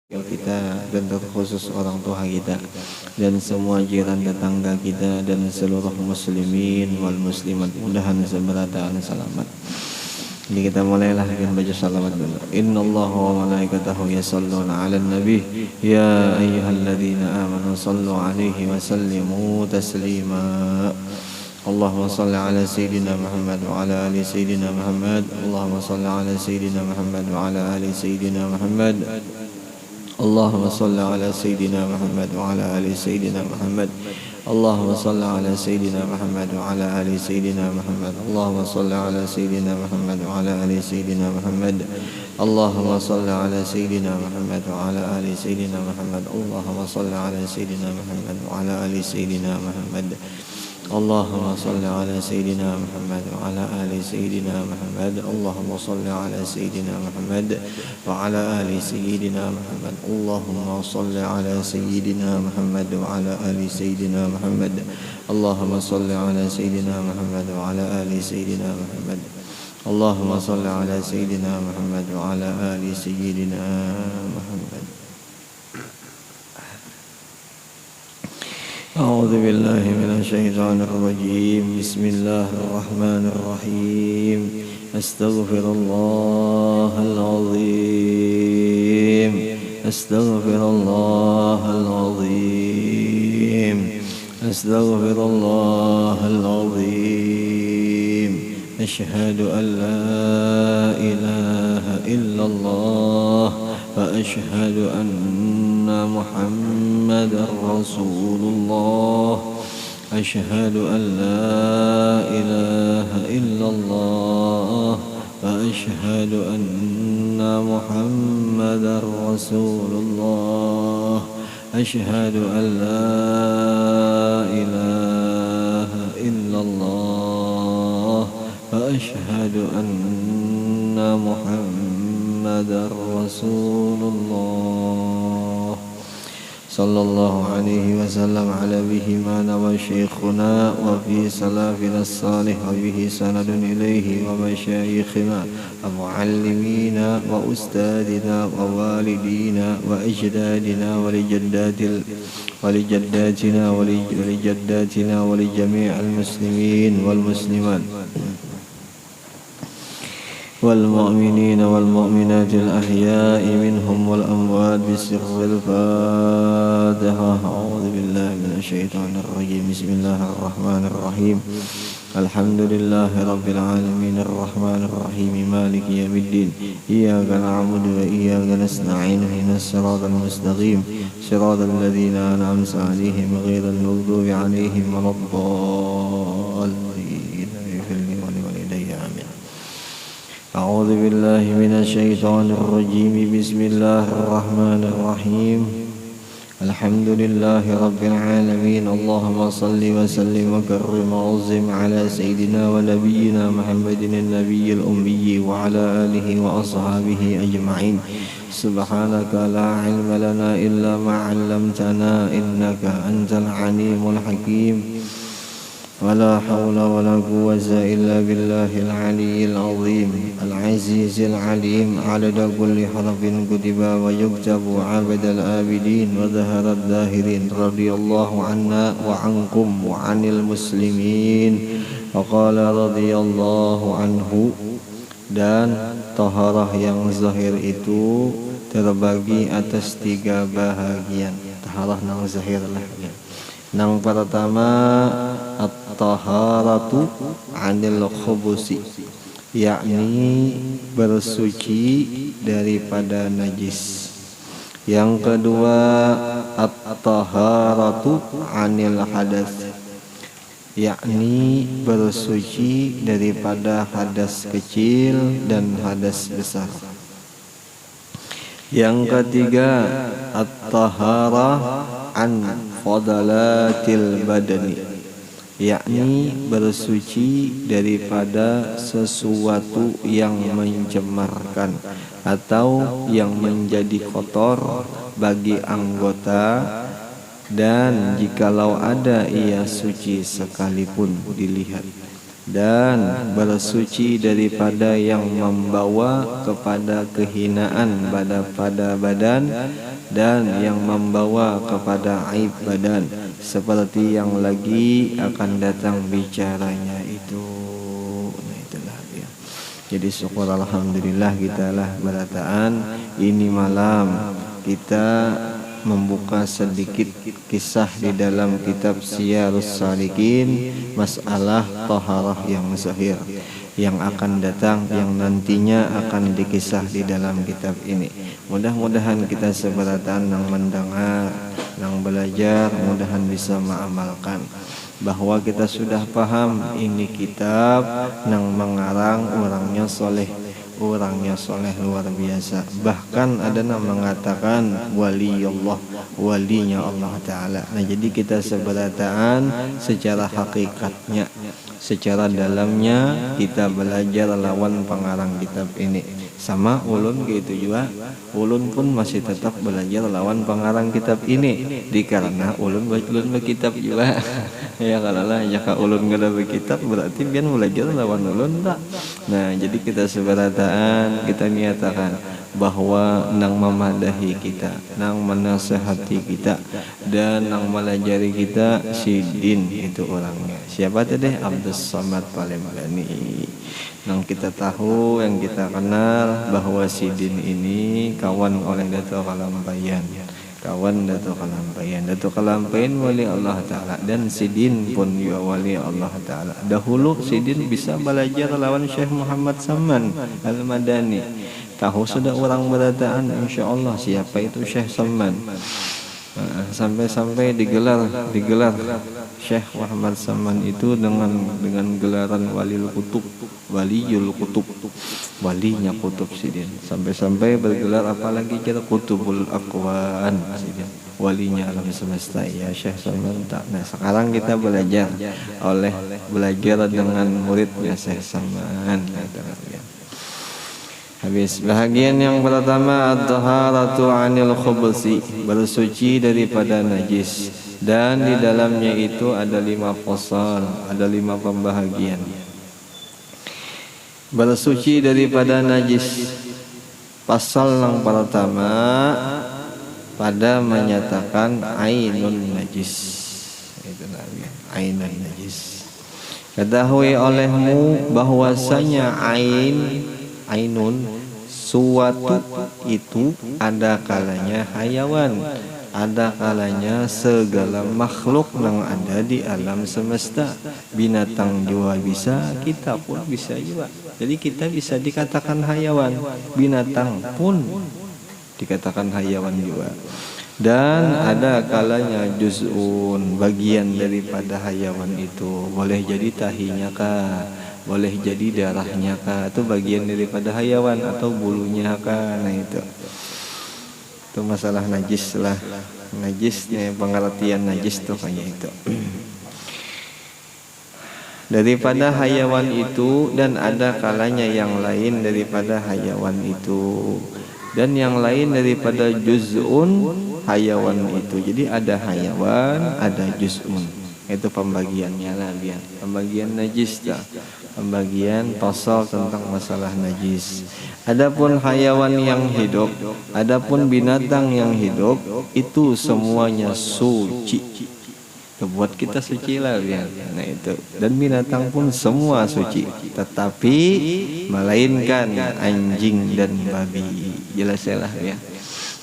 kita dan terkhusus orang tua kita dan semua jiran tetangga kita dan seluruh muslimin wal muslimat, mudahan seberataan selamat. Jadi kita mulailah dengan baca salawat dulu. Innallaha wa malaikatahu yashalluna 'alan nabi ya ayyuhalladzina amanu shallu 'alaihi wa sallimu taslima. Allahumma shalli 'ala sayyidina Muhammad wa 'ala ali sayyidina Muhammad. Allahumma shalli 'ala sayyidina Muhammad wa 'ala ali sayyidina Muhammad. اللهم صل على سيدنا محمد وعلى آل سيدنا محمد. اللهم صل على سيدنا محمد وعلى آل سيدنا محمد. اللهم صل على سيدنا محمد وعلى آل سيدنا محمد. اللهم صل على سيدنا محمد وعلى آل سيدنا محمد. اللهم صل على سيدنا محمد وعلى آل سيدنا محمد. اللهم صل على سيدنا محمد وعلى آل سيدنا محمد. اللهم صل على سيدنا محمد وعلى آل سيدنا محمد. اللهم صل على سيدنا محمد وعلى آل سيدنا محمد. اللهم صل على سيدنا محمد وعلى آل سيدنا محمد. اللهم صل على سيدنا محمد وعلى آل سيدنا محمد. أعوذ بالله من الشيطان الرجيم. بسم الله الرحمن الرحيم. أستغفر الله العظيم. أستغفر الله العظيم. أستغفر الله العظيم. أشهد أن لا إله إلا الله وأشهد أن محمدا رسول الله. أشهد أن لا إله إلا الله وأشهد أن محمدا رسول الله. أشهد أن لا إله إلا الله وأشهد أن محمدا رسول الله. صلى الله عليه وسلم على به ما نوى شيخنا وفي سلافنا الصالح وبه سند إليه ومشايخنا ومعلمينا وأستاذنا ووالدينا وأجدادنا ولجداتنا ولجميع المسلمين والمسلمات والمؤمنين والمؤمنات الأحياء منهم والأموات بسر الفاتحة. أعوذ بالله من الشيطان الرجيم. بسم الله الرحمن الرحيم. الحمد لله رب العالمين الرحمن الرحيم مالك يوم الدين. إياك نعبد وإياك نستعين اهدنا الصراط المستقيم صراط الذين أنعمت عليهم غير المغضوب عليهم ولا الضالين. اغفر لي ولوالدي آمين. أعوذ بالله من الشيطان الرجيم. بسم الله الرحمن الرحيم. الحمد لله رب العالمين. اللهم صل وسلم وكرم وعظم على سيدنا ونبينا محمد النبي الأمي وعلى آله وأصحابه أجمعين. سبحانك لا علم لنا إلا ما علمتنا إنك أنت العليم الحكيم. ولا حول ولا قوة إلا بالله العلي العظيم العزيز العليم. عدد كل حرف كتب ويكتب عبد الآبدين وظهر الظاهرين. رضي الله عنا وعنكم وعن المسلمين. وقال رضي الله عنه. Dan taharah yang zahir itu terbagi atas 3 bahagian. Taharah yang zahir lah. Yang pertama at-taharatu 'anil khubusi, yakni bersuci daripada najis. Yang kedua at-taharatu 'anil hadas, yakni bersuci daripada hadas kecil dan hadas besar. Yang ketiga at-taharah an fadalatil badani, yakni bersuci daripada sesuatu yang mencemarkan atau yang menjadi kotor bagi anggota, dan jikalau ada ia suci sekalipun dilihat. dan bersuci daripada yang membawa kepada kehinaan pada badan dan yang membawa kepada aib badan, seperti yang lagi akan datang bicaranya itu. Nah, itulah dia. Jadi syukur alhamdulillah kita lah berataan ini malam kita membuka sedikit kisah di dalam kitab Siyarus Salikin, masalah taharah yang zahir yang akan datang, yang nantinya akan dikisah di dalam kitab ini. Mudah-mudahan kita seberatan yang mendengar, yang belajar, mudahan bisa mengamalkan. Bahwa kita sudah paham ini kitab yang mengarang orangnya soleh luar biasa. Bahkan ada yang mengatakan waliullah, walinya Allah Ta'ala. Nah, jadi kita seberataan secara hakikatnya, secara dalamnya kita belajar lawan pengarang kitab ini. Sama ulun gitu juga, ulun pun masih tetap belajar lawan pengarang kitab ini, dikarena ulun berkitab juga. Ya kalau lah jika ulun gak ada berkitab berarti biar belajar lawan ulun tak. Nah, jadi kita seberataan kita nyatakan bahwa nang memadahi kita, nang menasehati kita, dan nang melajari kita si Din itu orangnya. Siapa tadi? Abdus Samad Palembani. Nang kita tahu, yang kita kenal bahwa si Din ini kawan oleh Dato' Kalampayan. Kawan Dato' Kalampayan. Dato' Kalampayan wali Allah Ta'ala, dan si Din pun juga wali Allah Ta'ala. Dahulu si Din bisa belajar lawan Syekh Muhammad Saman Al-Madani. Tahu sudah orang berataan insyaallah siapa itu Syekh Saman. Sampai-sampai digelar Syekh Muhammad Saman itu dengan gelaran Waliul Kutub, walinya kutub Sidin. Sampai-sampai bergelar apalagi kira Kutubul Aqwan Sidin, walinya alam semesta ya Syekh Saman tak. Nah, sekarang kita belajar dengan muridnya Syekh Saman. Habis bahagian yang pertama at-taharatu 'anil khubusi, bersuci daripada najis, dan di dalamnya itu ada 5 fasal, ada 5 pembahagian. Bersuci daripada najis. Pasal yang pertama pada menyatakan ainun najis. Itu namanya ainun najis. Ketahui olehmu bahwasanya ainun suatu itu ada kalanya hayawan, ada kalanya segala makhluk yang ada di alam semesta. Binatang juga bisa, kita pun bisa juga. Jadi kita bisa dikatakan hayawan, binatang pun dikatakan hayawan juga. Dan ada kalanya juz'un, bagian daripada hayawan itu. Boleh jadi tahinya kah, boleh jadi darahnya kah, itu bagian daripada hayawan, atau bulunya kah. Nah, itu masalah najis lah. Najisnya pengertian najis tuh kayak itu. Daripada hayawan itu, dan ada kalanya yang lain daripada hayawan itu, dan yang lain daripada juz'un hayawan itu. Jadi ada hayawan, ada juz'un. Itu pembagiannya lah biar. Pembagian najis dah. Pembagian pasal tentang masalah najis. Adapun hayawan yang hidup, adapun binatang yang hidup, itu semuanya suci. Buat kita suci lah biar. Nah, itu. Dan binatang pun semua suci. Tetapi melainkan anjing dan babi. Jelas lah ya.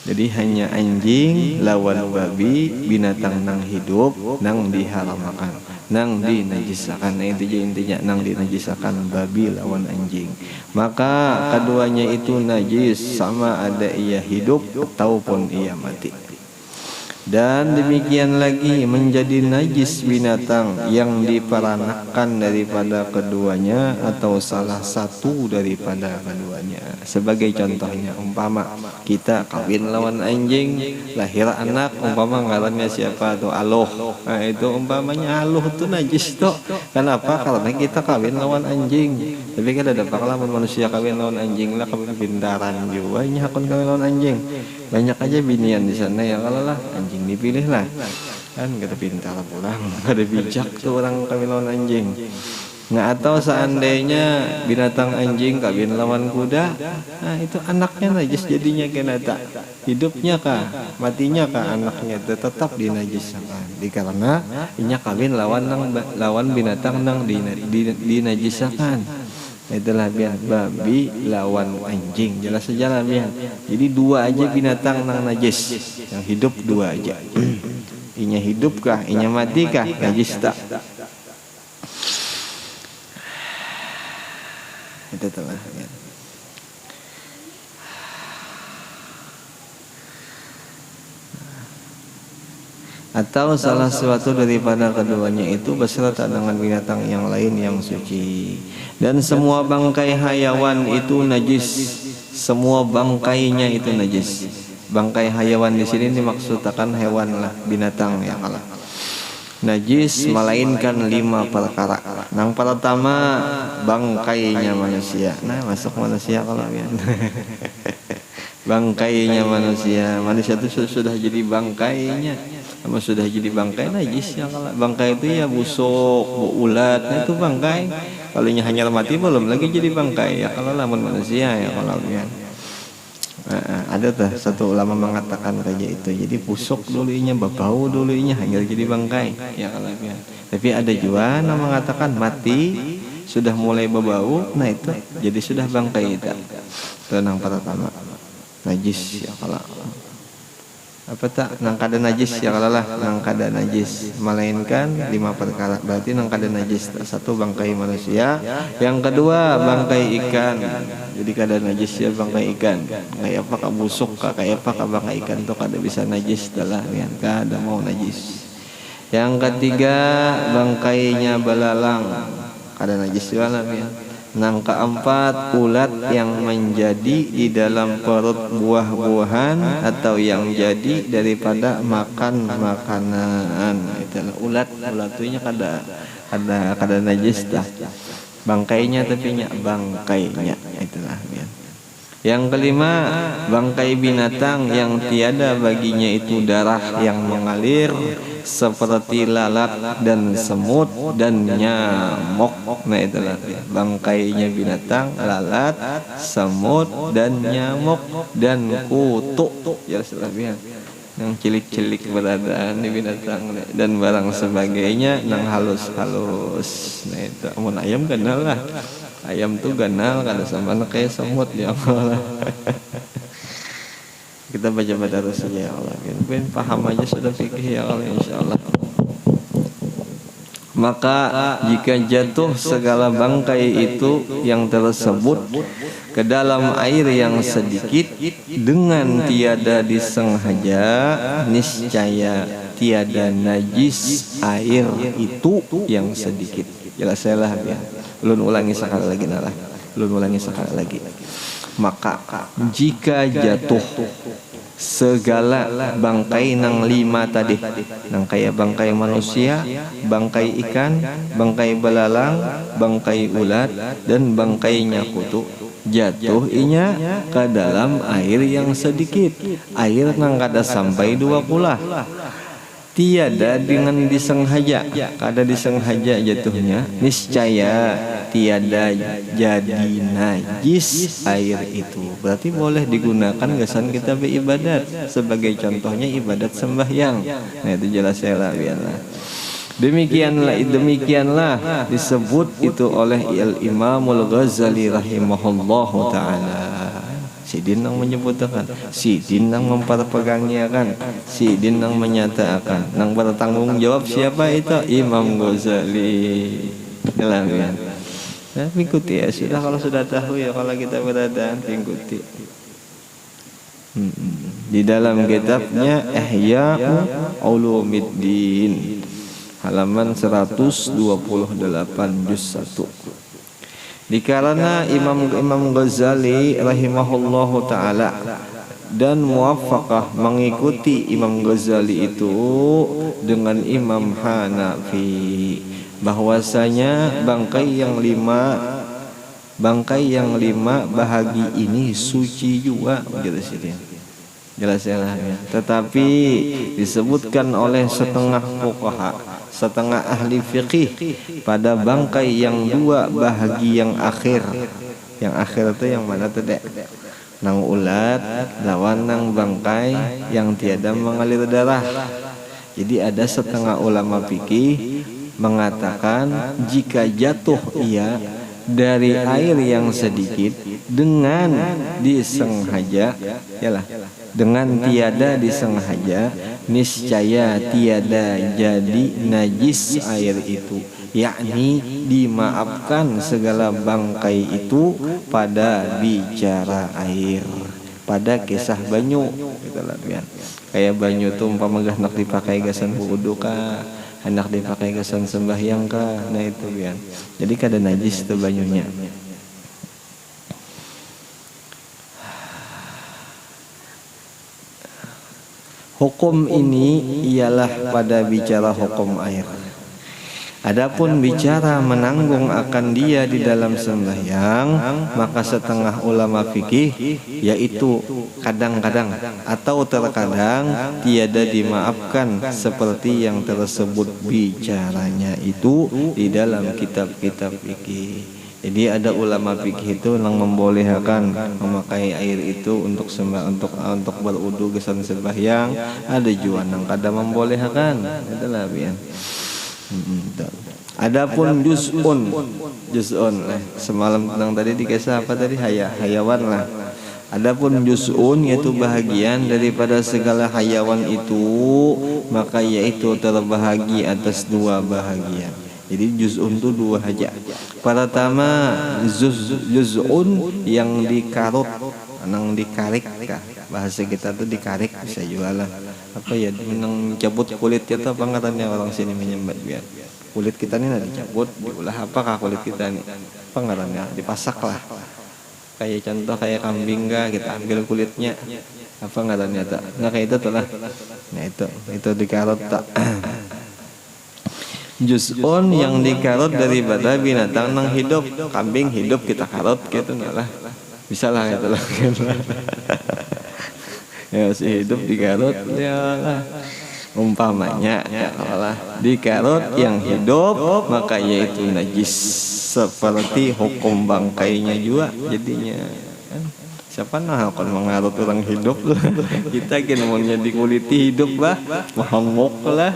Jadi hanya anjing lawan babi, binatang nang hidup nang diharamkan, nang dinajisakan. Nah, itu intinya nang dinajisakan babi lawan anjing. Maka keduanya itu najis, sama ada ia hidup ataupun ia mati. Dan demikian lagi menjadi najis binatang yang diperanakan daripada keduanya atau salah satu daripada keduanya. Sebagai contohnya, umpama kita kawin lawan anjing, lahir anak, umpama ngarannya siapa tuh, Aloh. Nah, itu umpamanya Aloh itu najis tuh. Kenapa? Karena kita kawin lawan anjing. Tapi kan ada pengalaman manusia kawin lawan anjing lah, kawin pindaran juga nyakon kawin lawan anjing. Banyak aja binian di sana ya, kalau lah anjing dipilih lah kan, gak ada pintar pulang, gak ada bijak tuh orang kawin lawan anjing. Nah, atau seandainya binatang anjing kawin lawan kuda, nah itu anaknya najis jadinya kena tak. Hidupnya kah, matinya kah anaknya tetap dinajiskan. Karena inya kawin lawan binatang nang dinajisakan. Itulah biar babi lawan anjing. Jelas saja lah biar. Jadi dua aja binatang nang najis. Yang hidup dua aja. Inya hidup kah, inya mati kah, najis tak. Itu telah ya. Atau salah sesuatu daripada keduanya itu beserta dengan binatang yang lain yang suci. Dan semua bangkai hayawan itu najis. Semua bangkainya itu najis. Bangkai hayawan di sini dimaksudkan hewan lah, binatang ya kalah. Najis melainkan 5 perkara. Yang pertama bangkainya manusia. Nah, masuk manusia kalau ya. Bangkainya manusia. Manusia itu sudah jadi bangkainya. Sama sudah jadi bangkai najis ya kalau. Bangkai itu ya busuk, ulat, nah, itu bangkai. Kalau hanya mati belum lagi jadi bangkai ya kalau lamun manusia ya kalau ya. Ada tuh satu ulama mengatakan saja itu. Jadi busuk dulunya, bau dulunya hanya jadi bangkai ya kalau ya. Tapi ada juga yang mengatakan mati sudah mulai berbau, nah itu jadi sudah bangkai itu. Itu yang pertama najis ya kalau. Apa tak nang kada najis ya kalau lah nang kada najis melainkan 5 perkara. Berarti nang kada najis satu bangkai manusia, yang kedua bangkai ikan. Jadi kada najis ya bangkai ikan. Kayak apa busuk kayak apa bangkai ikan tuh kada bisa najis dalah ya kada mau najis. Yang ketiga bangkainya belalang, kada najis juga lah ya. Yang keempat ulat yang menjadi di dalam perut buah-buahan atau yang jadi daripada makan makanan. Itulah ulat itu kada najis dah. Bangkainya tapi nya bangkainya itulah ya. Yang kelima bangkai binatang yang tiada baginya itu darah yang mengalir seperti lalat dan semut dan nyamuk. Nah itulah bangkainya binatang, lalat, semut dan nyamuk dan kutu. Ya setelahnya yang cilik-cilik beradaan di binatang dan barang sebagainya yang halus-halus. Nah itu amun ayam kenal lah. Ayam tuh ganal kada sama kayak semut ya Allah. Kita baca terus ya Allah. Ben paham aja sudah fikih ya Allah insyaallah. Maka jika jatuh segala bangkai itu yang tersebut ke dalam air yang sedikit dengan tiada disengaja, niscaya tiada najis air itu yang sedikit. Jelas lah ya. Ulun ulangi sekali lagi nalah. Ulun ulangi sekali lagi. Maka jika jatuh segala bangkai nang 5 tadi, nang kayak bangkai manusia, bangkai ikan, bangkai belalang, bangkai ulat dan bangkainya kutu, jatuh inya ke dalam air yang sedikit, air nang kada sampai 2 kulah. Tiada dengan disengaja, kada disengaja jatuhnya, niscaya tiada jadi najis air itu. Berarti boleh digunakan gasan kita beribadat. Sebagai contohnya ibadat sembahyang. Nah itu jelas ya lah biarlah. Demikianlah disebut itu oleh Imamul Ghazali rahimahullahu taala. Sidin nang menyebutkan, Sidin nang memperpegangnya kan, Sidin nang menyatakan, nang bertanggung jawab siapa itu? Imam Ghazali. Jelas ya. Nah, ikuti ya sudah, kalau sudah tahu ya kalau kita berada ikuti. Di dalam kitabnya Ihya Ulumuddin halaman 128 juz 1. Dikarena Imam Ghazali rahimahullahu taala dan muwafaqah mengikuti Imam Ghazali itu dengan Imam Hanafi, bahwasanya bangkai yang 5 bahagi ini suci juga, jelas ya. Tetapi disebutkan oleh setengah fuqaha setengah ahli fikih pada bangkai yang dua bahagi yang akhir. Yang akhir itu yang mana tuh dek? Nang ulat lawan nang bangkai yang tiada mengalir darah. Jadi ada setengah ulama fikih mengatakan jika jatuh ia dari air yang sedikit dengan disengaja, yalah, dengan tiada disengaja, niscaya tiada jadi najis air itu, yakni dimaafkan segala bangkai itu pada bicara air, pada kisah banyu, gitulah kan. Kayak banyu tuh umpama hendak dipakai gasan wudu kah, hendak dipakai gasan sembahyang kah, nah itu kan. Jadi kada najis tuh banyunya. Hukum ini ialah pada bicara hukum air. Adapun bicara menanggung akan dia di dalam sembahyang, maka setengah ulama fikih yaitu kadang-kadang atau terkadang tiada dimaafkan seperti yang tersebut bicaranya itu di dalam kitab-kitab fikih. Jadi ada ulama fikih itu yang membolehkan memakai air itu untuk untuk berudu gesan sembahyang, ada juga yang kadang membolehkan, itulah biar. Adapun juz'un semalam tentang tadi dikasih apa tadi hayawan lah. Adapun juz'un yaitu bahagian daripada segala hayawan itu, maka yaitu terbahagi atas dua bahagian. Jadi juz'un itu dua aja. Pertama juz'un yang dikarut, nang dikarik kah? Bahasa kita tuh dikarik bisa juga lah. Apa ya, menang cabut kulit kita, apa ngarannya orang sini menyambat biar kulit kita nih nanti cabut, diulah apakah kulit kita nih, apa ngarannya, dipasak lah. Kayak contoh kayak kambing gak, kita ambil kulitnya, apa ngarannya tak? Nggak kayak itu tuh lah. Nah itu dikarut tak. Juz'un yang dikarut daripada binatang nang hidup, kambing hidup kita karut gitu lah. Bisa lah itu lah. Ya si hidup dikarut ya lah. Umpamanya ya Allah dikarut yang hidup, maka yaitu najis seperti hukum bangkainya juga jadinya. Siapa nah akan mengarut orang hidup kita kan maunya dikuliti hidup bah, mahangok lah.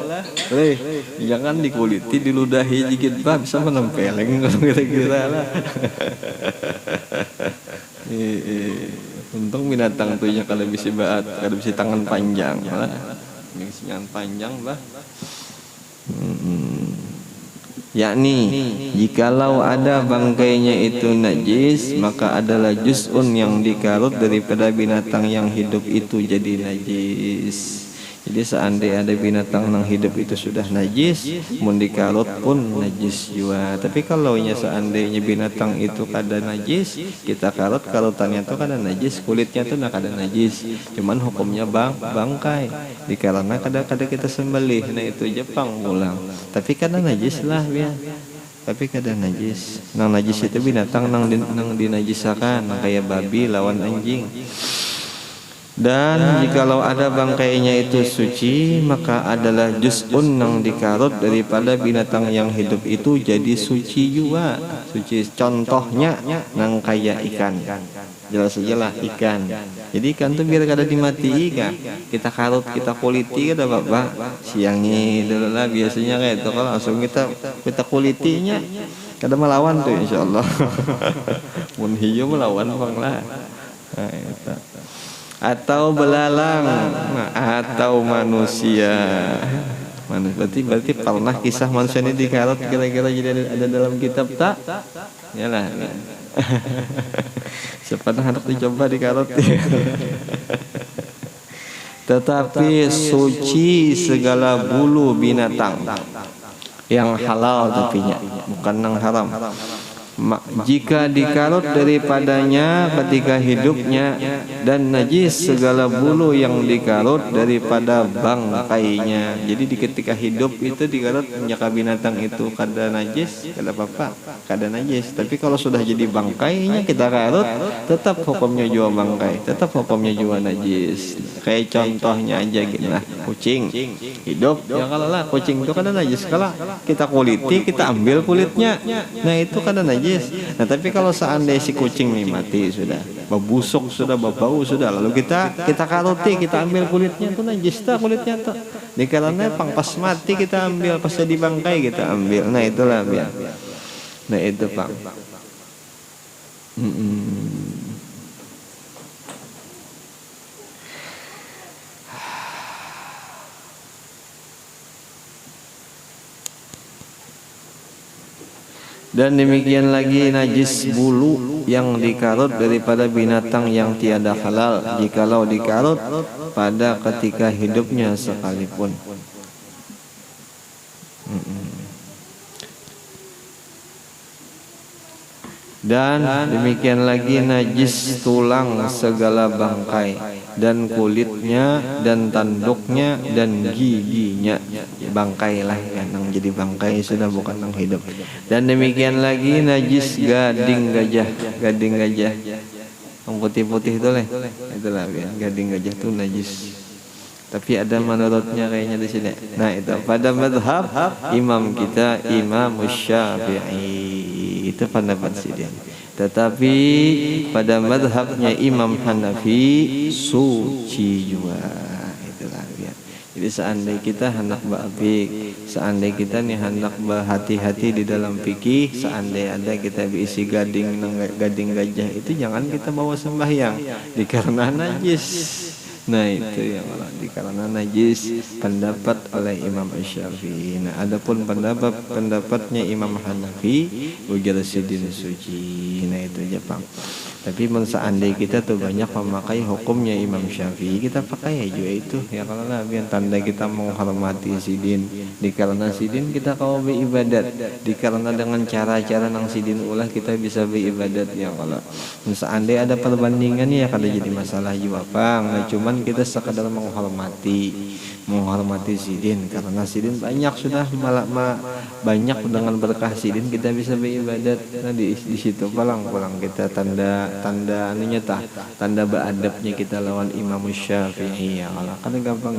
Jangan dikuliti diludahi dikit bah, bisa menempeleng kalau kira-kira lah. Untung binatang tuh ya kalau bisa baat, kalau bisa tangan panjang lah, tangan panjang bah. Yakni jikalau ada bangkainya itu najis, maka adalah juz'un yang dikarut daripada binatang yang hidup itu jadi najis. Jadi seandainya ada binatang yang hidup itu sudah najis, mun dikarut pun najis juga. Tapi kalau seandainya binatang itu kada najis, kita karut, karutannya itu kada najis, kulitnya itu nak kada najis. Cuman hukumnya bangkai. Dikarena kada kita sembelih, nah itu Jepang pulang. Tapi kada najis lah ya. Tapi kada najis. Nang najis itu binatang nang dinajisakan, nang kayak babi lawan anjing. Dan jikalau ada bangkainya itu suci, maka adalah juz'un yang dikarut daripada binatang yang hidup itu jadi suci juga. Suci contohnya nang kayak ikan. Jelas saja lah ikan. Jadi ikan tuh biar kada dimati kan, kita karut, kita kuliti kada bapak. Siangnya dulu lah biasanya kayak itu, kalau langsung kita kulitinya kada melawan tuh insyaallah. Mun hiyo melawan bang lah. Nah, itu. Atau belalang atau manusia. Berarti pernah kisah manusia ini dikarut kira-kira jadi ada dalam kitab tak? Yalah. Siapa hendak dicoba dikarut. Tetapi suci segala bulu binatang yang halal tapinya, bukan yang haram. jika dikarut daripadanya ketika hidupnya, dan najis segala bulu yang dikarut daripada bangkainya. Jadi ketika hidup itu dikarut jika binatang itu kada najis, kada apa-apa, kada najis. Tapi kalau sudah jadi bangkainya kita karut, tetap hukumnya jua bangkai, tetap hukumnya jua najis. Kayak contohnya aja gitu lah, kucing hidup ya, kalau lah kucing itu kada najis, kalau kita kuliti kita ambil kulitnya, nah itu kada najis. Nah tapi kalau seandainya si kucing ini mati sudah, babusuk sudah, babau sudah, lalu kita karuti, kita ambil kulitnya, itu najis tak kulitnya tuh. Dikarenakan pas mati kita ambil, pas jadi bangkai kita ambil. Nah itulah biar. Nah itu Pak. Dan demikian lagi najis bulu yang dikarut daripada binatang yang tiada halal, jikalau dikarut pada ketika hidupnya sekalipun. Dan demikian lagi najis tulang segala bangkai dan kulitnya dan tanduknya dan giginya. Bangkai lah yang jadi bangkai sudah, bukan yang hidup. Dan demikian lagi najis gading gajah, yang putih-putih itu lah, itulah ya, gading gajah itu najis. Tapi ada menurutnya kayaknya di sini. Nah itu pada madhab imam kita Imam Syafi'i, itu pendapat sidin. Tetapi pada madhabnya Imam Hanafi suci juga, itulah ya. Jadi seandainya kita hendak berapik, seandainya kita nih hendak berhati-hati di dalam fikih, seandainya ada kita berisi gading gajah itu jangan kita bawa sembahyang, dikarenakan najis. Nah itu yang dikarenakan najis, pendapat oleh Imam Syafi'i. Nah adapun pendapatnya Imam Hanafi ujar sidin suci. Nah itu aja Pak. Tapi seandainya kita tuh banyak memakai hukumnya Imam Syafi'i, kita pakai aja itu ya, kalau lah biar tanda kita menghormati sidin. Dikarenakan sidin kita kau beribadat, dikarenakan dengan cara-cara nang sidin ulah kita bisa beribadat ya. Kalau seandainya ada perbandingan ya kada jadi masalah juga Bang. Nah cuman kita sekadar menghormati sidin, karena sidin banyak sudah banyak dengan berkah sidin kita bisa beribadat. Nah di situ pulang kita tanda anunya tanda beradabnya kita lawan Imam Syafi'i ya. Kalau kan gampang.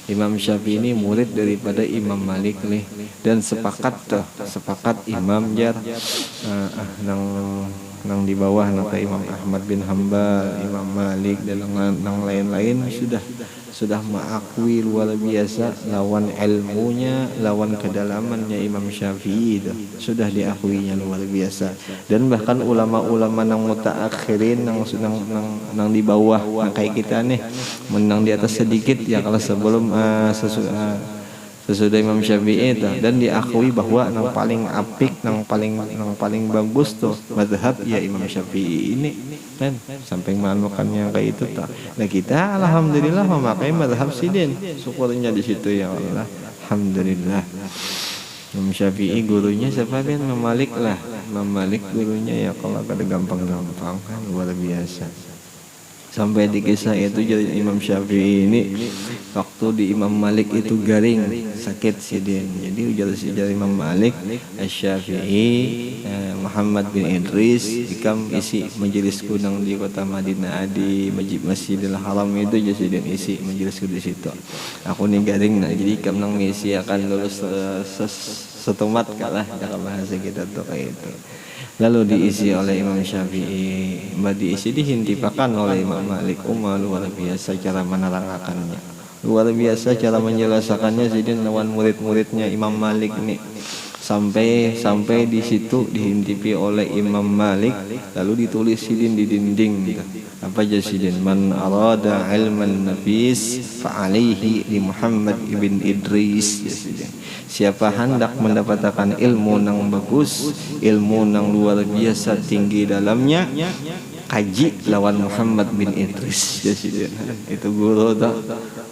Imam Syafi'i ini murid daripada Imam Malik nih, dan sepakat Imam Jar nang di bawah nang Imam Ahmad bin Hambal, Imam Malik dan nang lain-lain sudah mengakui luar biasa lawan ilmunya, lawan kedalamannya Imam Syafi'i itu sudah diakuinya luar biasa. Dan bahkan ulama-ulama nang mutaakhirin nang di bawah nang kayak kita nih, menang di atas sedikit ya kalau sebelum sesudah Imam Syafi'i itu, dan diakui bahwa yang paling apik, yang paling bagus tuh mazhab ya Imam Syafi'i ini kan, sampai manukannya kayak itu tak. Nah kita alhamdulillah memakai mazhab sidin, syukurnya di situ ya Allah, alhamdulillah. Imam Syafi'i gurunya siapa kan? Malik lah, Malik gurunya ya, kalau kada gampang-gampang kan luar biasa. Sampai di kisah itu jadi Imam Syafi'i ini waktu di Imam Malik itu garing sakit sidin. Jadi ujar Imam Malik Asy-Syafi'i Muhammad bin Idris ikam isi majelis kunang di kota Madinah di Masjidil Haram itu jadi isi majelisku di situ. Aku nih garing nah, jadi ikam nang misi akan lulus setumat kalah dalam bahasa kita tuh kayak itu. Lalu diisi oleh Imam Syafi'i, diisi dihintipakan oleh Imam Malik. Luar biasa cara menerangkannya, luar biasa cara menjelaskannya sidin lawan murid-muridnya Imam Malik nih. Sampai di situ dihintipi oleh Imam Malik, lalu ditulis sidin di dinding. Apa aja sidin? Man arada ilman nafis fa'alaihi li Muhammad ibn Idris. Siapa hendak mendapatkan ilmu nang bagus, ilmu nang luar biasa tinggi dalamnya, kaji lawan Muhammad bin Idris. Itu guru tuh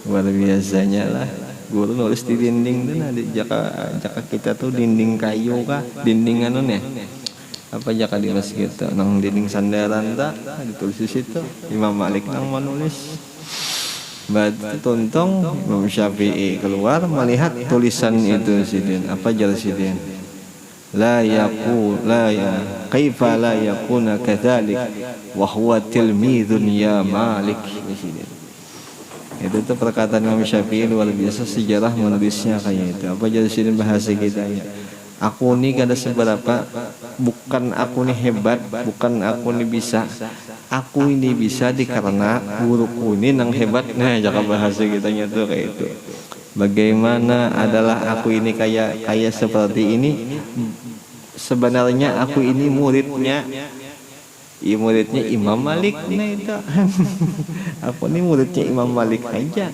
luar biasanya lah. Guru nulis di dinding tuh, nah jaka kita tuh dinding kayu kah, dinding anu nih, apa aja di masjid nang dinding sandaran tak ditulis di situ Imam Malik nang menulis. Tuntong Imam Syafi'i keluar melihat tulisan itu sidin. Apa jar sidin? La ya kaifa la yakuna kadzalik wa huwa tilmidun ya Malik. Itu tuh perkataan Imam Syafi'i luar biasa, sejarah menulisnya kayak itu. Apa jar sidin bahasa kita ya? Aku ini kada seberapa, bukan aku ini hebat, bukan aku ini bisa. Aku ini bisa karena guruku ini nang hebat. Nah, jaka bahasa kitanya tuh kayak itu. Bagaimana adalah aku ini kayak seperti ini? Sebenarnya aku ini muridnya Imam Malik. Nah itu aku ini muridnya Imam Malik aja.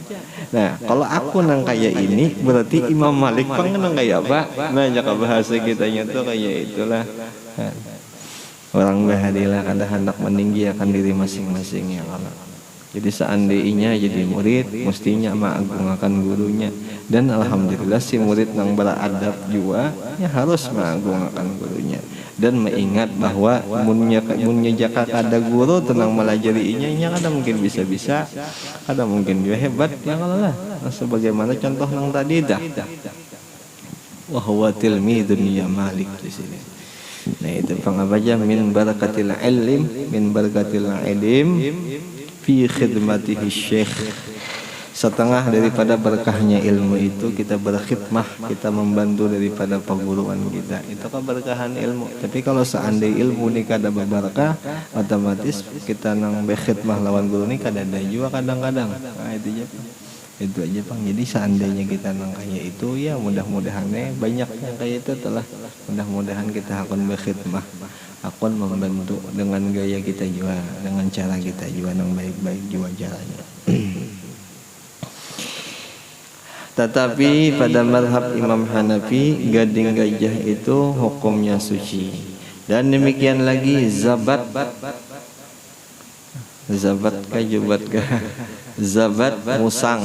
Nah kalau aku nang kayak ini berarti Imam Malik nang kayak apa? Nah jaka bahasa kitanya tuh kayak itulah. Orang bahadilah kada hendak meninggikan diri masing-masing ya Allah. Jadi seandainya jadi murid mestinya mengagungkan gurunya. Dan alhamdulillah si murid nang beradab juga ya harus mengagungkan gurunya. Dan mengingat bahwa munnya jaka kada guru tenang melajarinya nya kada mungkin bisa-bisa, kada mungkin juga hebat ya Allah lah. Sebagaimana contoh nang tadi dah. Wa huwa tilmidun ya Malik di sini. Nah itu pengabaja min barakatil ilm fi khidmatihi syekh. Setengah daripada berkahnya ilmu itu kita berkhidmah, kita membantu daripada perguruan kita. Itu keberkahan ilmu. Tapi kalau seandainya ilmu ini kada berberkah, otomatis kita nang berkhidmah lawan guru ini kada ada juga kadang-kadang. Nah itu aja Bang. Jadi seandainya kita nang kayak itu ya mudah-mudahan banyak yang kayak itu telah. Mudah-mudahan kita akan berkhidmah, akan membantu dengan gaya kita juga, dengan cara kita juga yang baik-baik juga caranya. Tetapi pada mazhab Imam Hanafi gading gajah itu hukumnya suci. Dan demikian lagi zabat musang.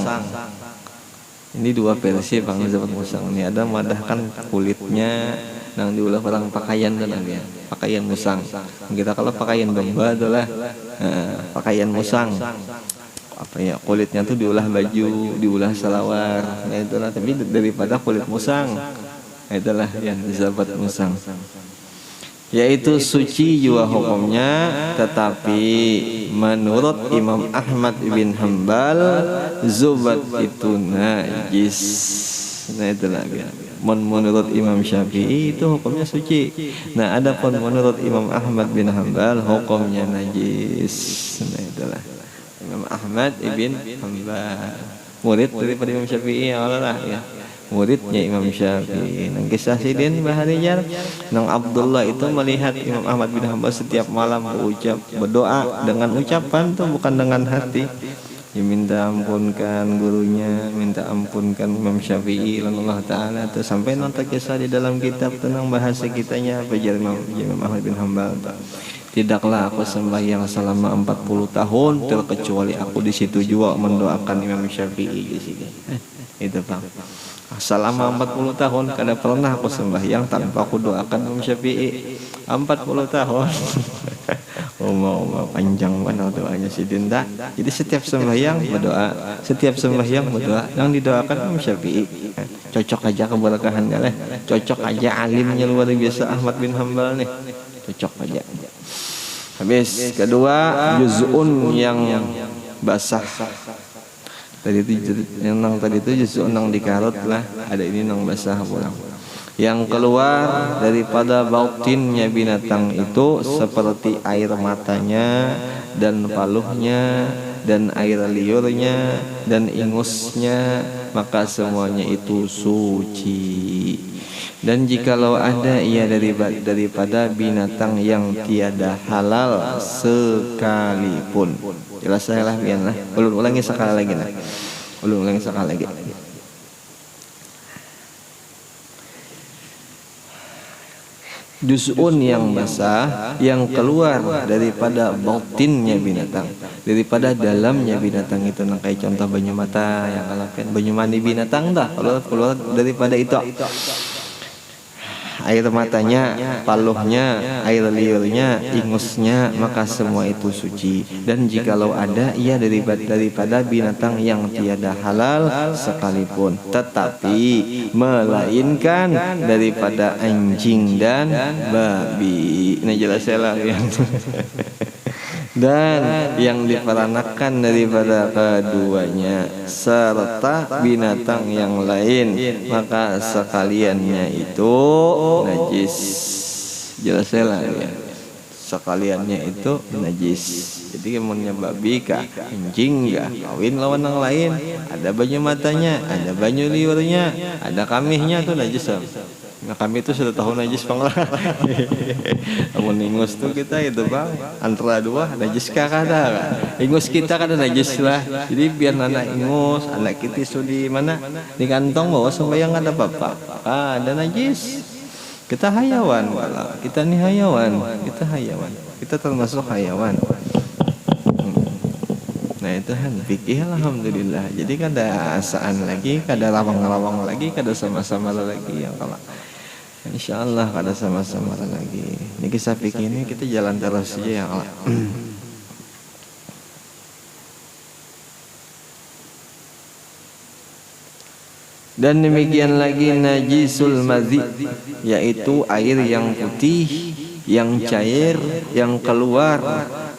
Ini dua versi Bang zabat musang. Ini ada madahkan kulitnya nang diulah orang pakaian dan ya. Pakaian musang. Kita kalau pakaian domba adalah pakaian musang. Apa ya, kulitnya tuh diolah baju, diolah salawar. Nah itulah, tapi daripada kulit musang. Nah itulah ya zabat musang. Yaitu suci juga hukumnya, tetapi menurut Imam Ahmad bin Hanbal zubat itu najis. Nah itulah ya. Menurut Imam Syafi'i itu hukumnya suci. Nah adapun menurut Imam Ahmad bin Hanbal hukumnya najis. Nah itulah Imam Ahmad ibn Hanbal, murid daripada Imam Syafi'i ya Allah ya. Muridnya Imam Syafi'i. Nang kisah sidin baharijar nang Abdullah itu melihat Imam Ahmad bin Hanbal setiap malam berdoa dengan ucapan tuh bukan dengan hati. Ya, minta ampunkan gurunya, minta ampunkan Imam Syafi'i Allah Ta'ala tuh, sampai nonton kisah di dalam kitab tenang bahasa kitanya belajar Imam Ahmad bin Hanbal. Tidaklah aku sembahyang selama 40 tahun terkecuali aku di situ juga mendoakan Imam Syafi'i di sini. Itu Bang. Selama 40 tahun kada pernah aku sembahyang tanpa aku doakan Imam Syafi'i. 40 tahun. Panjang banget doanya si Dinda. Jadi setiap sembahyang berdoa, setiap sembahyang berdoa. Yang didoakan Imam Syafi'i. Cocok aja keberkahan lah. Cocok aja alimnya luar biasa Ahmad bin Hanbal nih. Cocok aja. Habis kedua juz'un yang basah. Tadi itu yang tadi itu juz'un yang dikarut lah, ada ini yang basah pulang. Yang keluar daripada bautinnya binatang itu seperti air matanya dan paluhnya dan air liurnya dan ingusnya, maka semuanya itu suci. Dan jikalau ada ia daripada binatang yang tiada halal sekalipun. Jelas saya lah biar lah. Ulangi sekali lagi lah. Ulangi sekali lagi. Juz'un yang basah yang keluar daripada bautinnya binatang, daripada dalamnya binatang itu, nang kayak contoh banyu mata yang kalakan banyu mani binatang dah kalau keluar daripada itu. air matanya, paluhnya, air liurnya, ingusnya, maka semua itu suci. Dan jikalau ada ia daripada binatang yang tiada halal sekalipun, tetapi melainkan daripada anjing dan babi. Nah jelas lah yang dan yang diperanakan daripada keduanya serta binatang yang lain, maka sekaliannya itu najis. Jelas lah ya, sekaliannya itu najis. Jadi kemudian babi kah, anjing kah, kawin lawan yang lain, ada banyu matanya, ada banyu liurnya, ada kamihnya, tuh najis. Nah kami itu sudah tahu najis panglah. Namun ingus tuh kita itu bang antara dua najis kada. Ingus kita kada najis lah. Jadi biar anak ingus, anak kita itu di mana di kantong bawa sembahyang ada apa-apa. Ada najis. Kita hayawan, kita nih hayawan, kita termasuk hayawan. Nah itu kan fikih alhamdulillah. Jadi kada asaan lagi, kada lawang-lawang lagi, kada sama-sama lagi yang kalau insyaallah kada sama-sama lagi. Ini kisah fikih ini kita jalan terus saja ya Allah. Dan demikian lagi najisul madhi, yaitu air yang putih, yang cair, yang keluar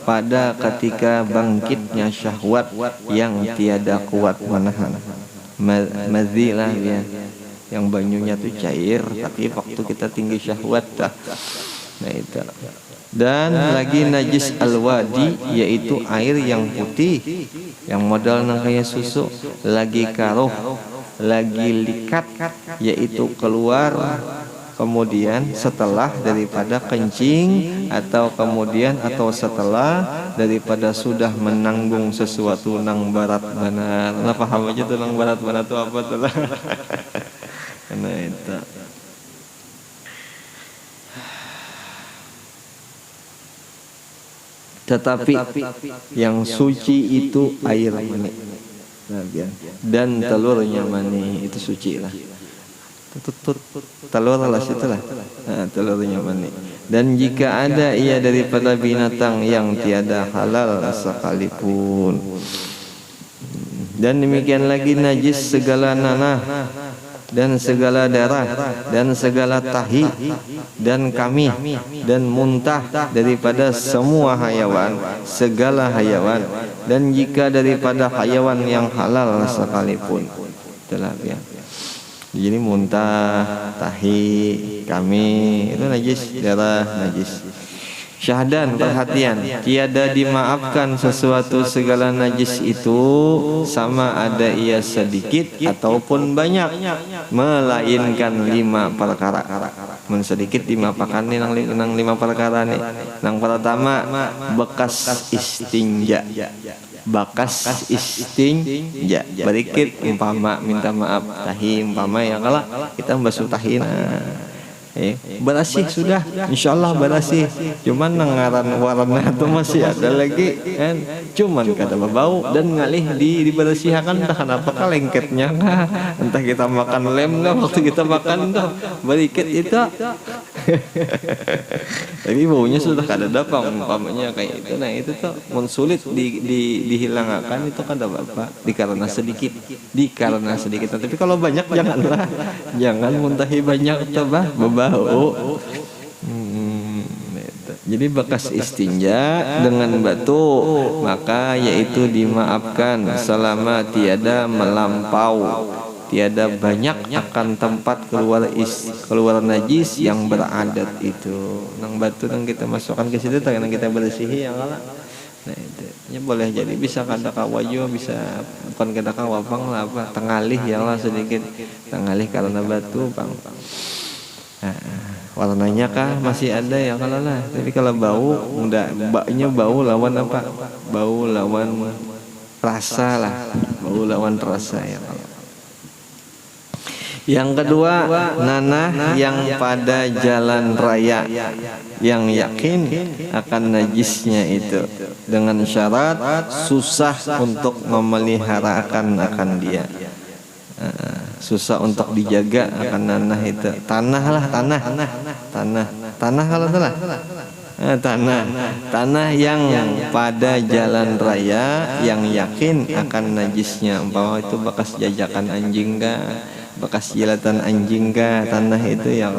pada ketika bangkitnya syahwat yang tiada kuat menahan. Madhi lah ya, yang banyunya tuh cair, tapi waktu kita tinggi syahwat dah. Nah itu. Dan lagi najis al-wadi, yaitu air yang putih, yang modal nang kayak susu, lagi karuh, lagi likat, yaitu keluar kemudian setelah daripada kencing, atau kemudian atau setelah daripada sudah menanggung sesuatu nang barat benar. Lah paham aja tuh nang barat benar tuh apa tuh lah. Karena itu tetapi yang suci itu air mani dan telurnya mani, itu suci lah. Telur lah situlah, telurnya mani. Dan jika ada ia daripada binatang yang tiada halal sekalipun. Dan demikian lagi najis segala nanah dan segala darah dan segala tahi dan kamih dan muntah daripada semua hayawan, segala hayawan, dan jika daripada hayawan yang halal sekalipun. Itulah ya. Jadi muntah, tahi, kamih itu najis, darah najis. Syahdan, perhatian, tiada dimaafkan sesuatu segala najis itu, sama ada ia sedikit ataupun banyak, melainkan 5 perkara. Men sedikit dimaafkan nih nang 5 perkara nih. Nang pertama bekas istinja. Bakas istinja, berikit umpama minta maaf tahi, umpama ya kalau kita membasuh tahi, berasih sudah, insyaallah berasih. Cuman nangaran warna itu masih ada lagi kan, cuman kada bau dan ngalih dibersihkan, entah kenapa lengketnya kah, entah kita makan lem kah, waktu kita makan tuh berikit itu. Tapi baunya sudah kada dapat umpamanya kayak itu. Nah itu tuh mensulit dihilangkan itu kada apa, dikarenakan sedikit. Tapi kalau banyak janganlah, jangan muntahi banyak coba bau. Jadi bekas istinja dengan batu, maka yaitu dimaafkan selama tiada melampau, tiada banyak akan tempat keluar najis yang beradat itu. Nang batu nang kita masukkan ke situ, nang kita bersihi yang ala. Nah itu, ya boleh jadi bisa kada kawayo, bisa bukan kada kawapang lah apa, tengalih ya lah sedikit, tengalih karena batu bang. Warnanya kah masih ada ya kalau lah, tapi kalau bau udah baknya bau lawan apa, bau lawan rasa lah, bau lawan rasa ya kalau. Yang kedua, nanah yang pada jalan raya yang yakin akan najisnya itu, dengan syarat susah untuk memeliharakan akan dia, susah untuk dijaga akan nanah itu. Tanah lah, tanah tanah kalau salah. Tanah yang pada jalan raya yang yakin akan najisnya, umpama itu bekas jajakan anjing kah, bekas jilatan anjing kah, tanah itu yang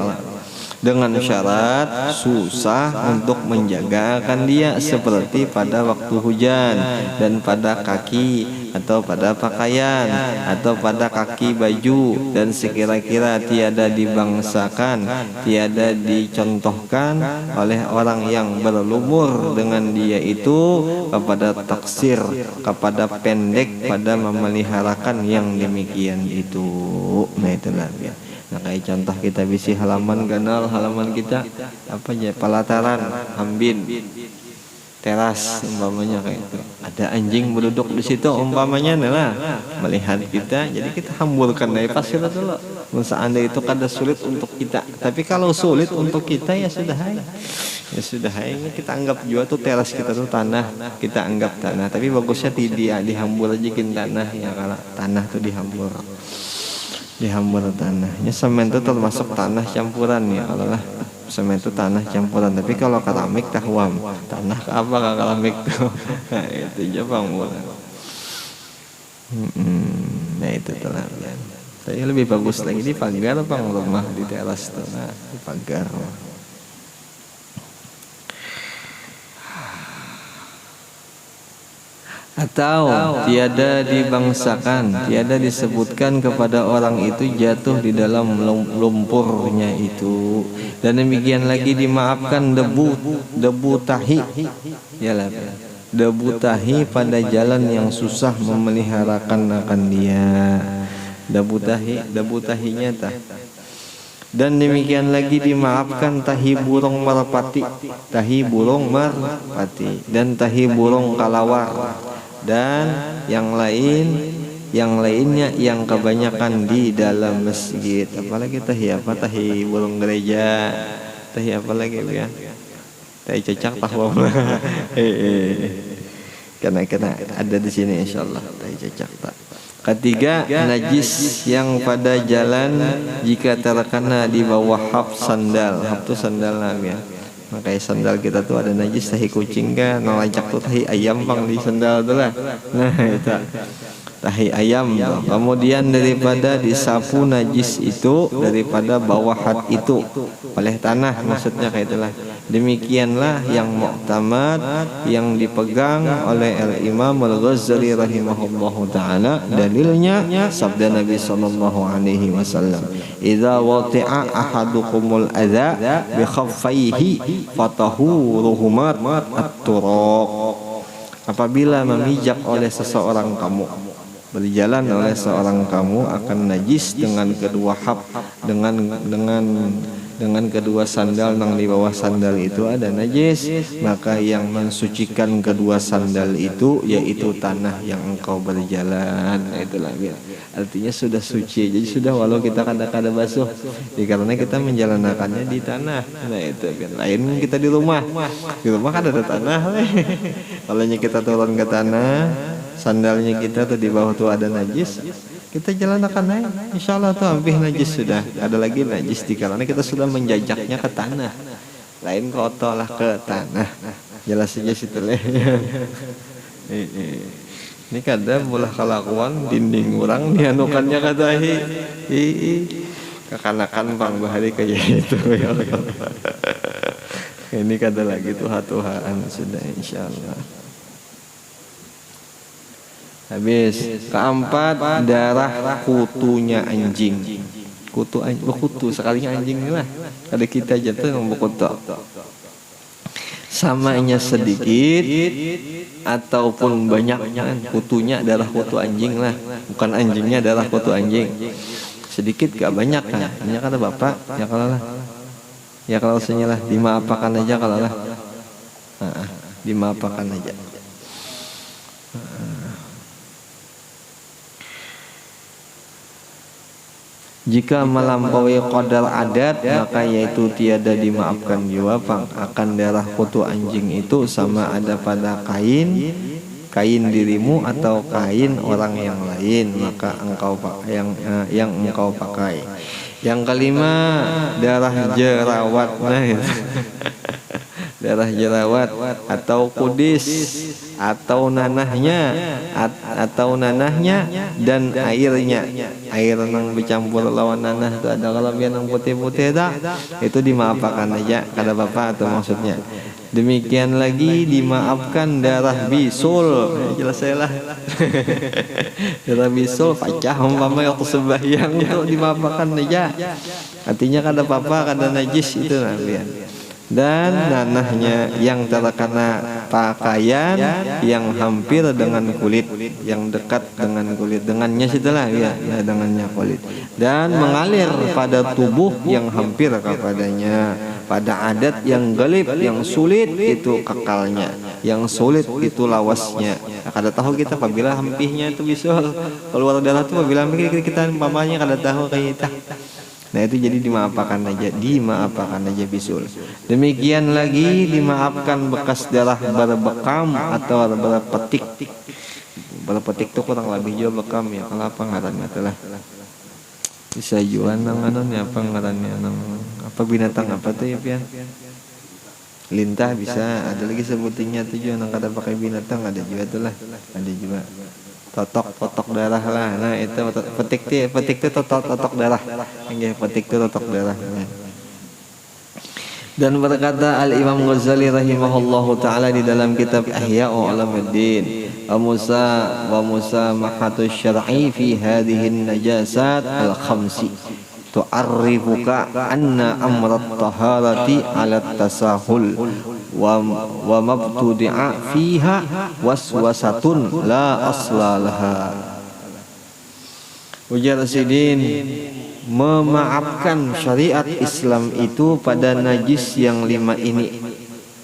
dengan syarat susah untuk menjaga akan dia, seperti pada waktu hujan dan pada kaki atau pada pakaian atau pada kaki baju, dan sekira-kira tiada dibangsakan, tiada dicontohkan oleh orang yang berlumur dengan dia itu kepada taksir, kepada pendek pada memeliharakan yang demikian itu. Nah itulah ya. Nah kayak contoh kita bisi halaman ganal, halaman kita apa aja, pelataran, hambin, teras umpamanya kayak itu. Ada anjing berduduk di situ umpamanya, nah melihat kita, jadi kita hamburkan dari pasir dulu. Seandainya itu kada sulit untuk kita, tapi kalau sulit untuk kita ya sudah hai. Ya sudah hai, kita anggap juga tuh teras kita tuh tanah, kita anggap tanah, tapi bagusnya tidak dihambur aja tanah ya, kalau tanah tuh dihambur tanahnya. Semen itu termasuk tanah campuran ya, kalau lah semen itu tanah campuran, tapi kalau keramik tahwam tanah apa kalau keramik tuh nah, itu aja bang nah itu telah ya. Saya lebih bagus lagi di pagar bang, rumah di teras tuh, nah di pagar. Atau tiada dibangsakan, tiada disebutkan kepada orang itu jatuh di dalam lumpurnya itu. Dan demikian lagi dimaafkan debu tahi, yalah, debu tahi pada jalan yang susah memeliharakan akan dia. Debu tahinya tah. Dan demikian lagi dimaafkan tahi burung merpati, dan tahi burung kalawar, dan yang lainnya yang kebanyakan di dalam masjid. Apalagi tahi burung gereja, tahi apa lagi ya, tahi cecak tahu karena ada di sini insyaallah tahi cecak tak. Ketiga, najis yang pada jalan jika terkena di bawah haf sandal. Haf itu sandal ya. Makanya sandal kita tuh ada najis, tahi kucing kan, ngelacak tuh tahi ayam bang di sandal tuh lah. Nah itu tahi ayam tuh. Kemudian daripada disapu najis itu daripada bawahat itu oleh tanah, maksudnya kayak itulah. Demikianlah yang mu'tamad, yang dipegang oleh Al-Imam Al-Ghazali rahimahullahu ta'ala. Dalilnya sabda Nabi sallallahu alaihi wasallam, idza wati'a ahadukumul adza bi khaffaihi fatahuruhumat at-turaq. Apabila memijak oleh seseorang kamu, berjalan oleh seorang kamu akan najis dengan kedua haf, dengan kedua sandal yang di bawah sandal itu ada najis, maka yang mensucikan kedua sandal itu yaitu tanah yang engkau berjalan. Itulah ya. Artinya sudah suci, jadi sudah walau kita kadang-kadang basuh ya, karena kita menjalankannya di tanah. Nah itu kan lain kita di rumah kan ada tanah kalau kita turun ke tanah, sandalnya kita tuh di bawah tuh ada najis, kita jalan akan naik, insya Allah tuh hampir najis sudah. Ada lagi najis karena kita sudah menjajaknya ke tanah, lain kotor lah ke tanah. Jelas saja situ leh. Ini kadang mulah kelakuan dinding orang dianukannya katahi. Kekanakan bang bahari kayak itu ya. Ini kada lagi tuhan sudah insya Allah. Habis. Keempat, darah kutunya anjing. Kutu anjing, kutu sekalinya anjing lah. Ada kita jatuh yang berkutu. Samanya sedikit ataupun banyak kutunya, darah kutu anjing lah. Bukan anjingnya, darah kutu anjing. Sedikit gak banyak kan? Banyak kata bapak, ya kalau lah. Ya kalau senyalah dimaafkan aja kalau lah. Dimaafkan aja. Jika melampaui qadar adat, maka yaitu tiada dimaafkan juga akan darah kutu anjing itu, sama ada pada kain kain dirimu atau kain orang yang lain, maka engkau yang engkau pakai. Yang kelima, darah jerawat. Nah, darah jerawat atau kudis atau nanahnya dan airnya, air yang bercampur lawan nanah itu ada kalau yang putih-putih itu dimaafkan aja kada bapak atau maksudnya. Demikian lagi dimaafkan darah bisul, jelas saya lah. Darah bisul pecah umpama waktu sembahyang itu dimaafkan aja. Artinya kada apa-apa, kada najis itu nabian. Dan nanahnya yang terkena pakaian yang hampir dengan kulit, yang dekat dengan kulit, dengannya setelah ya dengannya kulit, dan mengalir pada tubuh yang hampir kepadanya, pada adat yang galib, yang sulit itu kekalnya, yang sulit itu lawasnya. Kada tahu kita apabila hampihnya itu bisa keluar darah itu apabila kita umpamanya kada tahu kayak kita. Nah itu jadi dimaafkan aja bisul. Demikian lagi dimaafkan bekas darah berbekam atau berpetik. Berpetik itu kurang lebih juga bekam ya. Kalau apa ngarannya telah bisa jualan ya apa ngarannya apa binatang apa tuh ya pian? Lintah bisa, ada lagi sebutinnya tuh juga nang kada pakai binatang ada juga tuh lah, ada juga. Totok darah lah. Nah itu petik itu totok darah. Nggih, petik itu totok darah. Dan berkata Al-Imam Ghazali rahimahullahu taala di dalam kitab Ihya'u Ulumuddin, wa Musa mahatus syar'i fi hadhihi an-najasat al-khamsi tu'arrifuka anna amrat taharati 'ala tasahul wa mabtudi'a fiha waswasatun la aslalaha. Ujar Sidin, memaafkan syariat Islam itu pada najis yang 5 ini.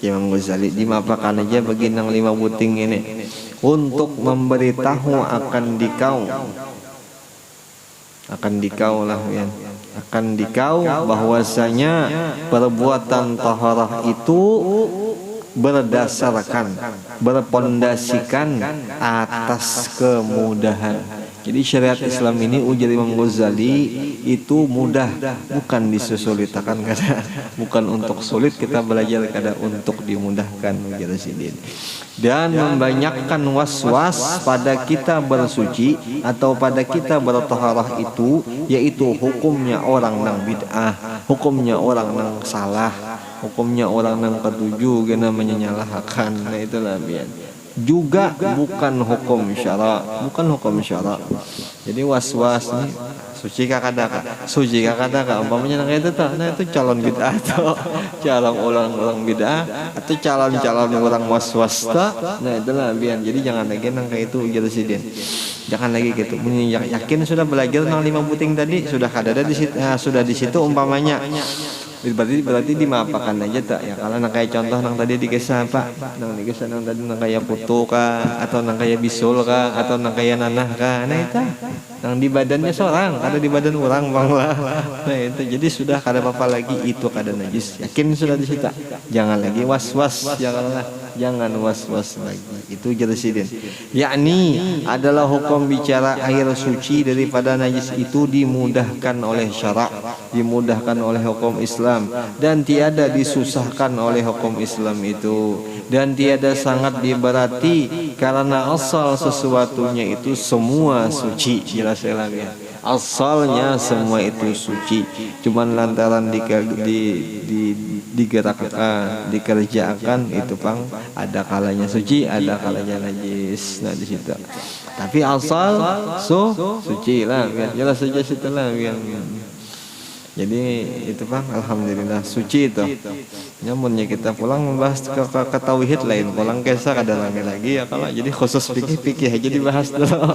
Imam Ghazali dimaafkan aja bagi yang 5 buting ini untuk memberitahu akan dikau lah ya. Akan dikau bahwasanya perbuatan taharah itu berpondasikan atas kemudahan. Jadi syariat Islam ini ujar Imam Ghazali itu mudah, bukan disusulitakan kada, bukan untuk sulit kita belajar kada, untuk dimudahkan ujar Sidin. Dan membanyakkan was-was pada kita bersuci atau pada kita bertaharah itu, yaitu hukumnya orang nang bid'ah, hukumnya orang nang salah, hukumnya orang nang ketujuh gena menyalahkan. Nah itulah bian. Juga bukan hukum syara, Jadi was-was nih suci kakadaka umpamanya nang itu tuh, nah itu calon bid'ah atau calon orang bid'ah atau calon orang was-was tuh. Nah itulah bian. Jadi jangan lagi nang kayak itu ujar Sidin. Jangan lagi gitu. Yakin sudah belajar nang 5 buting tadi, sudah kada ada di situ, sudah di situ umpamanya. Berarti dimaafkan aja tak ya. Kalau nang kayak contoh nang tadi dikisah apa, nang dikisah nang tadi nang kayak putu kah, atau nang kayak bisul kah, atau nang kayak nanah kah, nah itu nang di badannya seorang, ada di badan orang bang lah. Nah itu jadi sudah kada apa-apa lagi, itu kada najis. Yakin sudah disita, jangan lagi was-was, jangan was-was lagi. Itu jadi Sidin. Yakni adalah hukum bicara air suci daripada najis itu dimudahkan oleh syarak, dimudahkan oleh hukum Islam, dan tiada disusahkan oleh hukum Islam itu, dan tiada sangat diberati karena asal sesuatunya itu semua suci. Jelas lagi asalnya semua itu suci, cuman lantaran digerakkan, dikerjakan itu pang ada kalanya suci, ada kalanya najis. Nah di situ. Tapi asal suci lah, jelas saja setelah Jadi itu bang, alhamdulillah suci itu. Nyamunnya kita pulang membahas ke tauhid lain, pulang kisah kada lagi ya kalau jadi khusus fikih aja dibahas dulu.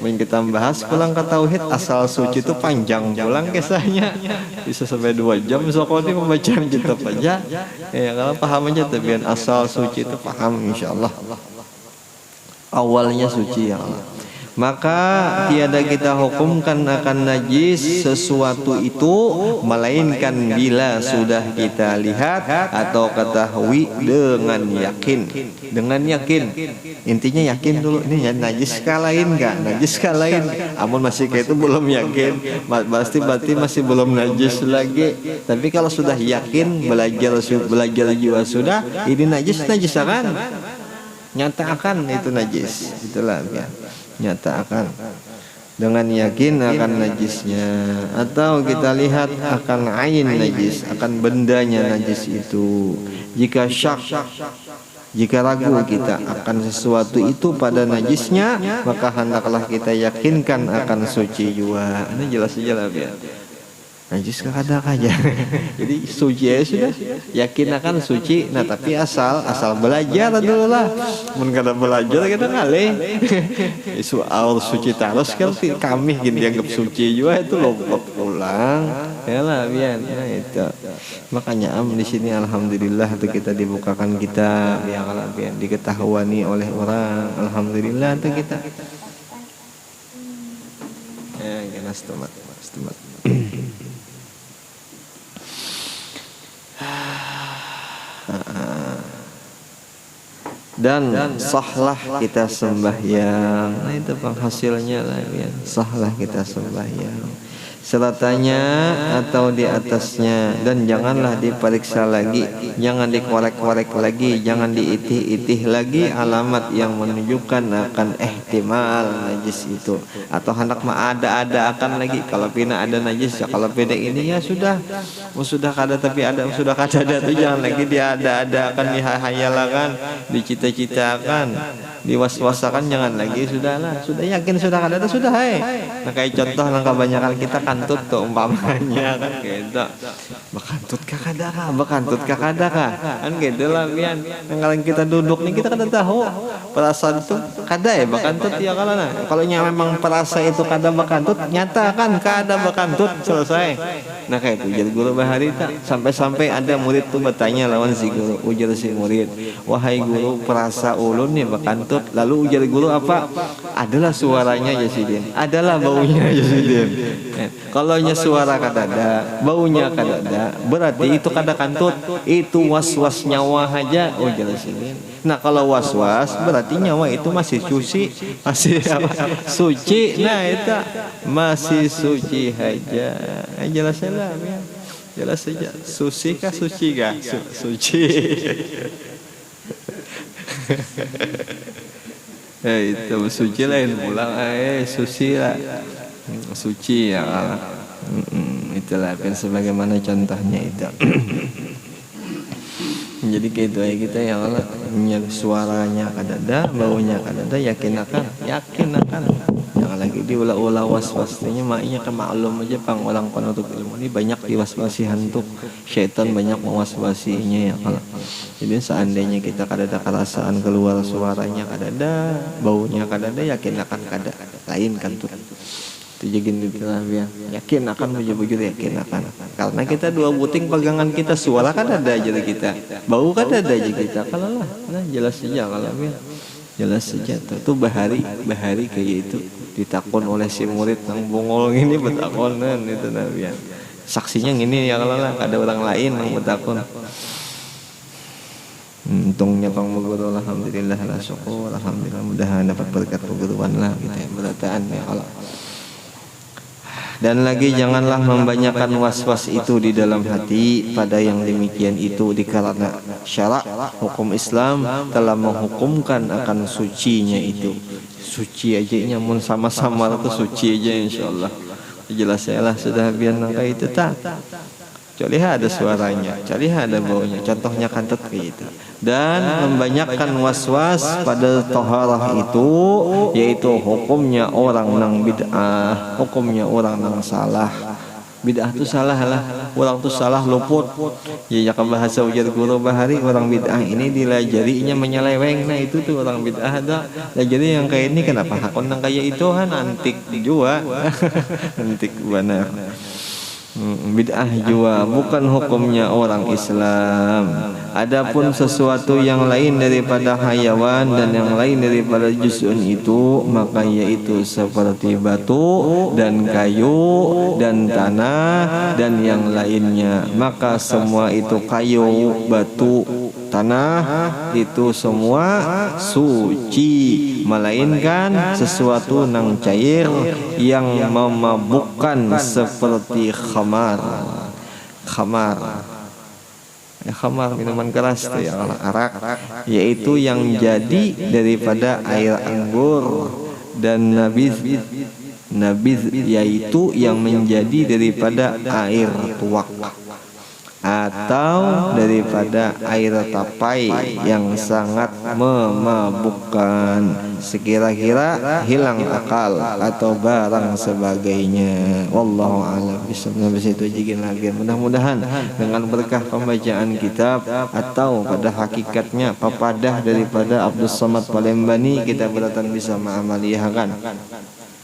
Main kita membahas pulang ke tauhid asal suci itu panjang pulang kisahnya, bisa sampai 2 jam sokoni pembacaan kitab aja. Ya kalau paham aja tapi asal suci itu paham insyaallah. Awalnya suci ya Allah. maka tiada kita hukumkan akan najis sesuatu itu melainkan bila sudah kita lihat atau ketahui dengan yakin. Dengan yakin, intinya yakin dulu ini najis kalain enggak, najis kalain. Amun masih kayak itu belum yakin, berarti masih belum najis lagi. Tapi kalau sudah yakin, belajar juga sudah, ini najis akan, nyata akan itu najis. Itulah ya. Nyata akan dengan yakin akan najisnya, atau kita lihat akan ain najis, akan bendanya najis itu. Jika syak, jika ragu kita akan sesuatu itu pada najisnya, maka hendaklah kita yakinkan akan suci juga. Ini jelas saja lah ya. Najis kada aja. Jadi suci ya sudah, yakin akan suci. Nah tapi asal belajar dulu lah. Mun kada belajar kita ngalih. Isu aur suci terus kan kami gini dianggap suci juga itu lompat pulang. Ya lah biar. Nah itu. Makanya di sini alhamdulillah itu kita dibukakan kitab yang biar diketahuani oleh orang. Alhamdulillah itu kita. Ya, kena stomat. Dan sahlah kita sembahyang. Nah itu penghasilnya lah ya. Sahlah kita sembahyang selatanya atau di atasnya, dan janganlah diperiksa lagi, jangan dikorek-korek lagi, jangan diitih-itih lagi alamat yang menunjukkan akan ihtimal najis itu, atau hendak ada akan lagi. Kalau pina ada najis ya, kalau pina ini ya sudah kada tapi ada, sudah kada ada tuh jangan lagi ada akan dihayalakan, dicita-citakan, diwaswasakan, jangan lagi. Sudahlah, sudah yakin sudah kada ada sudah nah kayak contoh langkah banyakan kita kantut tuh umpamanya kan gitu, bakantut kakada kan gitu lah pian. Kalau kita duduk nih kita kada tahu perasaan itu kada bakantut ya kalau memang perasa itu kada bakantut, nyata kan kada bakantut, selesai. Nah kayak itu jadi guru bahari tak sampai ada murid tuh bertanya lawan si guru, ujar si murid, wahai guru perasa ulun nih bakantut. Lalu ujar guru apa? Adalah suaranya Jasidin, adalah baunya Jasidin. Kalau nya suara kada ada, baunya kada ada, berarti itu kada kantut, itu was-was nyawa aja. Oh jelas ini. Nah kalau was-was berarti nyawa itu masih suci, masih suci. Nah itu masih suci aja. Jelas lah ya. Jelas saja. Suci kah suci kah? Suci. Itu suci lain pulang suci lah. Suci ya Allah. Itulah kan sebagaimana contohnya itu. Jadi gitu ya kita ya Allah, suaranya kadada, baunya kadada, yakin akan. Jangan lagi diulah-ulah was-wasnya, maknya kan maklum aja pang orang penuntut ilmu ini banyak diwaswasi hantu, syaitan banyak mewaswasinya ya Allah. Jadi seandainya kita kadada kerasaan keluar suaranya kadada, baunya kadada, yakin akan kada, lain kan tuh. Itu jagin itulah ya. Yakin akan bujur-bujur, yakin akan. Karena kita dua buting pegangan kita, suara kan ada aja kita, bau kan ada aja kita. Kalau lah, nah jelas saja kalau ya. Jelas saja tuh bahari kayak itu ditakon oleh si murid yang bongol ini betakonan itu nabian. Saksinya gini ya kalau lah ada orang lain yang betakon. Untungnya pang guru alhamdulillah la syukur, alhamdulillah mudahan dapat berkat perguruan lah kita yang berataan ya Allah. Dan lagi janganlah membanyakan was-was itu di dalam hati pada yang demikian itu, dikarenakan syarak hukum Islam telah menghukumkan akan sucinya itu. Suci aja nyamun sama-sama itu suci aja insyaallah. Jelas ya lah sudah biar nangka itu tak. Kecuali ada suaranya, kecuali ada baunya. Contohnya kantut kayak itu. Dan membanyakkan was-was pada toharah itu, yaitu hukumnya orang nang bid'ah, hukumnya orang nang salah. Bid'ah itu salah lah, orang itu salah luput. Ya kan bahasa ujar guru bahari, orang bid'ah ini dilajarinya menyeleweng. Nah itu tuh orang bid'ah ada. Jadi yang kayak ini kenapa hakon nang kayak itu kan antik juga. Antik benar. Bid'ah jua bukan hukumnya orang Islam. Adapun sesuatu yang lain daripada hayawan dan yang lain daripada juz'un itu, maka yaitu seperti batu dan kayu dan tanah dan yang lainnya. Maka semua itu kayu, batu, tanah itu semua suci, melainkan sesuatu nang cair yang memabukkan seperti khamar. Khamar minuman keras itu ya, arak, yaitu yang jadi daripada air anggur, dan nabiz yaitu yang menjadi daripada air tuak atau daripada air tapai yang sangat memabukkan, sekira-kira hilang akal atau barang sebagainya. Wallahu a'lam bishawab. Itu jikin lagi. Mudah-mudahan dengan berkah pembacaan kitab atau pada hakikatnya papadah daripada Abdul Somad Palembani, kita beratan bisa mengamaliakan.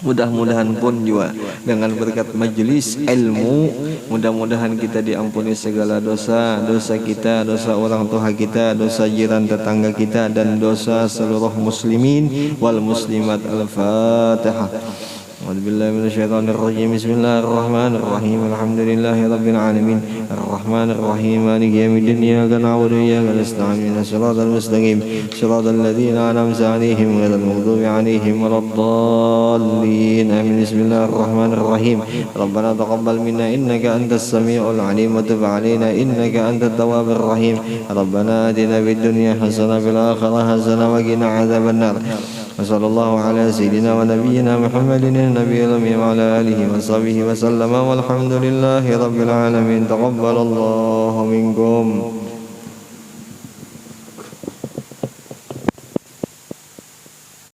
Mudah-mudahan pun juga dengan berkat majelis ilmu, mudah-mudahan kita diampuni segala dosa kita, dosa orang tua kita, dosa jiran tetangga kita, dan dosa seluruh muslimin wal muslimat. Al-Fatihah. أعوذ بالله من الشيطان الرجيم. بسم الله الرحمن الرحيم. الحمد لله رب العالمين الرحمن الرحيم مالك يوم الدين إياك نعبد وإياك نستعين اهدنا الصراط المستقيم صراط الذين أنعمت عليهم غير المغضوب عليهم ولا الضالين آمين. بسم الله الرحمن الرحيم. ربنا تقبل منا إنك أنت السميع العليم وتب علينا إنك أنت التواب الرحيم. ربنا آتنا في الدنيا حسنة وفي الآخرة حسنة وقنا عذاب النار. وصلى الله على سيدنا ونبينا محمد النبي الأمي وعلى آله وصحبه وسلم والحمد لله رب العالمين. تقبل الله منكم.